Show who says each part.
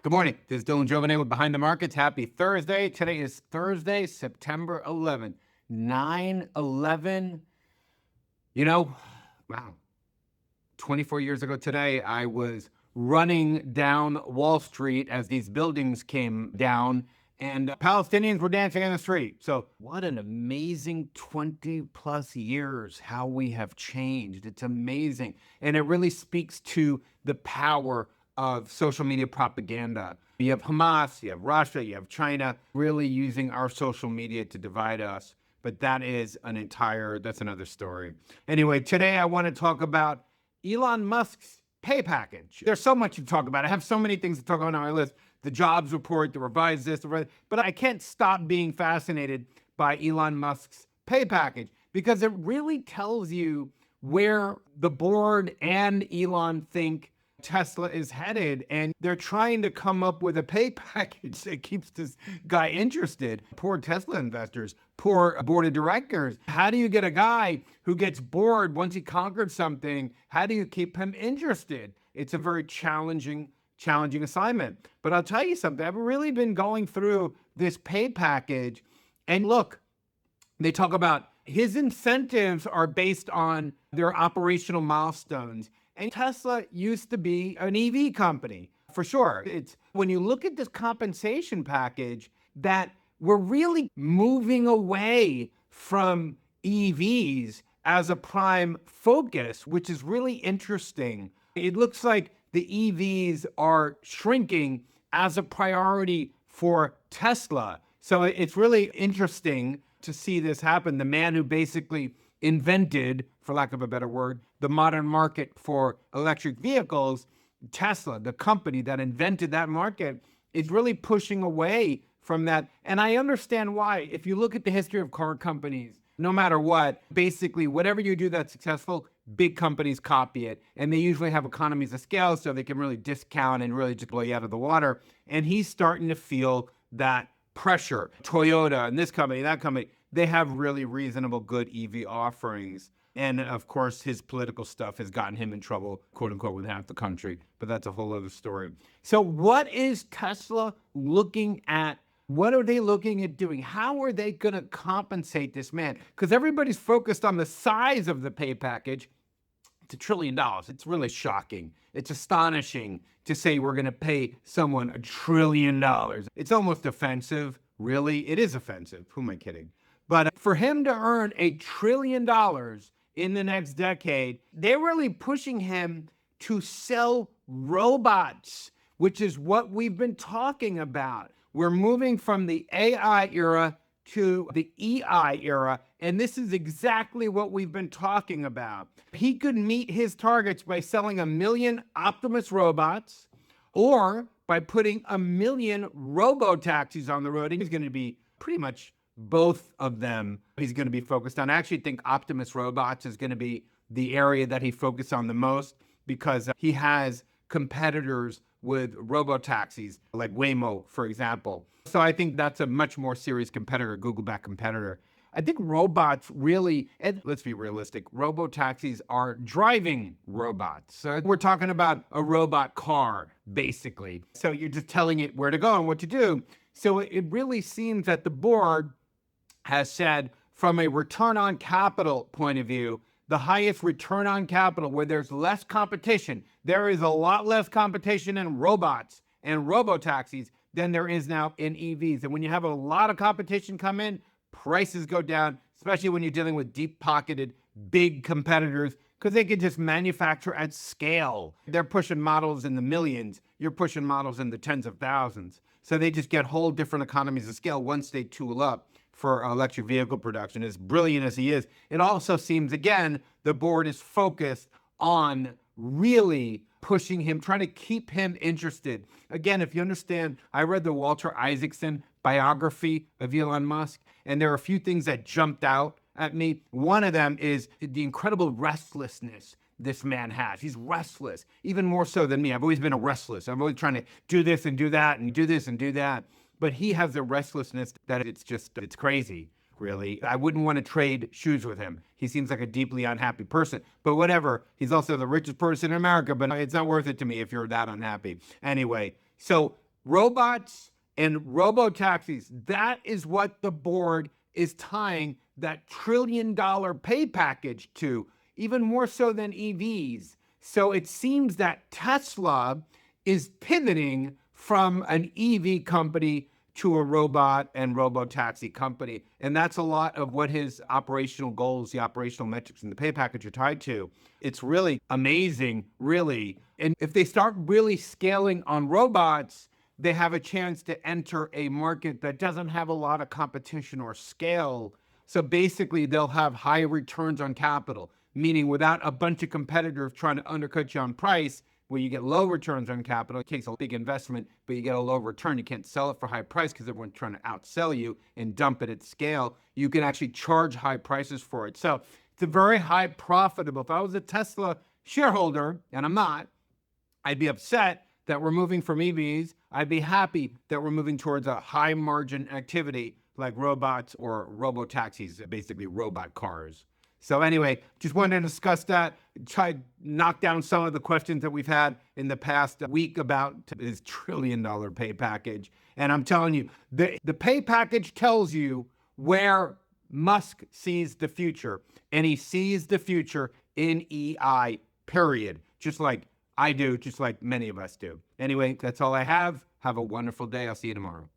Speaker 1: Good morning. This is Dylan Jovine with Behind the Markets. Happy Thursday. Today is Thursday, September 11th, 9/11. Wow. 24 years ago today, I was running down Wall Street as these buildings came down and Palestinians were dancing in the street. So what an amazing 20 plus years, how we have changed. It's amazing. And it really speaks to the power of social media propaganda. You have Hamas, you have Russia, you have China really using our social media to divide us. But that's another story. Anyway, today I want to talk about Elon Musk's pay package. There's so much to talk about. I have so many things to talk about on my list. The jobs report, the revised this, but I can't stop being fascinated by Elon Musk's pay package because it really tells you where the board and Elon think Tesla is headed, and they're trying to come up with a pay package that keeps this guy interested. Poor Tesla investors, poor board of directors. How do you get a guy who gets bored once he conquered something? How do you keep him interested? It's a very challenging assignment. But I'll tell you something, I've really been going through this pay package, and look, they talk about his incentives are based on their operational milestones. And Tesla used to be an EV company, for sure. It's when you look at this compensation package that we're really moving away from EVs as a prime focus, which is really interesting. It looks like the EVs are shrinking as a priority for Tesla. So it's really interesting to see this happen. The man who basically invented, for lack of a better word, the modern market for electric vehicles, Tesla, the company that invented that market, is really pushing away from that. And I understand why. If you look at the history of car companies, no matter what, basically whatever you do that's successful, big companies copy it. And they usually have economies of scale so they can really discount and really just blow you out of the water. And he's starting to feel that pressure. Toyota and this company, that company, they have really reasonable, good EV offerings. And of course, his political stuff has gotten him in trouble, quote unquote, with half the country. But that's a whole other story. So what is Tesla looking at? What are they looking at doing? How are they going to compensate this man? Because everybody's focused on the size of the pay package. It's $1 trillion. It's really shocking. It's astonishing to say we're going to pay someone $1 trillion. It's almost offensive. Really, it is offensive. Who am I kidding? But for him to earn $1 trillion in the next decade, they're really pushing him to sell robots, which is what we've been talking about. We're moving from the AI era to the EI era, and this is exactly what we've been talking about. He could meet his targets by selling 1 million Optimus robots or by putting 1 million robo-taxis on the road. He's going to be pretty much both of them he's going to be focused on. I actually think Optimus robots is going to be the area that he focused on the most because he has competitors with robo-taxis like Waymo, for example. So I think that's a much more serious competitor, Google-backed competitor. I think robots really, and let's be realistic, robo-taxis are driving robots. So we're talking about a robot car, basically. So you're just telling it where to go and what to do. So it really seems that the board has said, from a return on capital point of view, the highest return on capital where there's less competition. There is a lot less competition in robots and robo-taxis than there is now in EVs. And when you have a lot of competition come in, prices go down, especially when you're dealing with deep-pocketed, big competitors, because they can just manufacture at scale. They're pushing models in the millions. You're pushing models in the tens of thousands. So they just get whole different economies of scale once they tool up for electric vehicle production. As brilliant as he is, it also seems, again, the board is focused on really pushing him, trying to keep him interested. Again, if you understand, I read the Walter Isaacson biography of Elon Musk, and there are a few things that jumped out at me. One of them is the incredible restlessness this man has. He's restless, even more so than me. I've always been a restless. I'm always trying to do this and do that and do this and do that. But he has a restlessness that it's crazy, really. I wouldn't want to trade shoes with him. He seems like a deeply unhappy person. But whatever, he's also the richest person in America, but it's not worth it to me if you're that unhappy. Anyway, so robots and robo-taxis, that is what the board is tying that trillion-dollar pay package to, even more so than EVs. So it seems that Tesla is pivoting from an EV company to a robot and robo-taxi company. And that's a lot of what his operational goals, the operational metrics in the pay package are tied to. It's really amazing, really. And if they start really scaling on robots, they have a chance to enter a market that doesn't have a lot of competition or scale. So basically, they'll have high returns on capital, meaning without a bunch of competitors trying to undercut you on price, where you get low returns on capital. It takes a big investment, but you get a low return. You can't sell it for high price because everyone's trying to outsell you and dump it at scale. You can actually charge high prices for it. So it's a very high profitable. If I was a Tesla shareholder, and I'm not, I'd be upset that we're moving from EVs. I'd be happy that we're moving towards a high margin activity like robots or robo-taxis, basically robot cars. So anyway, just wanted to discuss that, try to knock down some of the questions that we've had in the past week about his trillion-dollar pay package. And I'm telling you, the pay package tells you where Musk sees the future. And he sees the future in EI, period. Just like I do, just like many of us do. Anyway, that's all I have. Have a wonderful day. I'll see you tomorrow.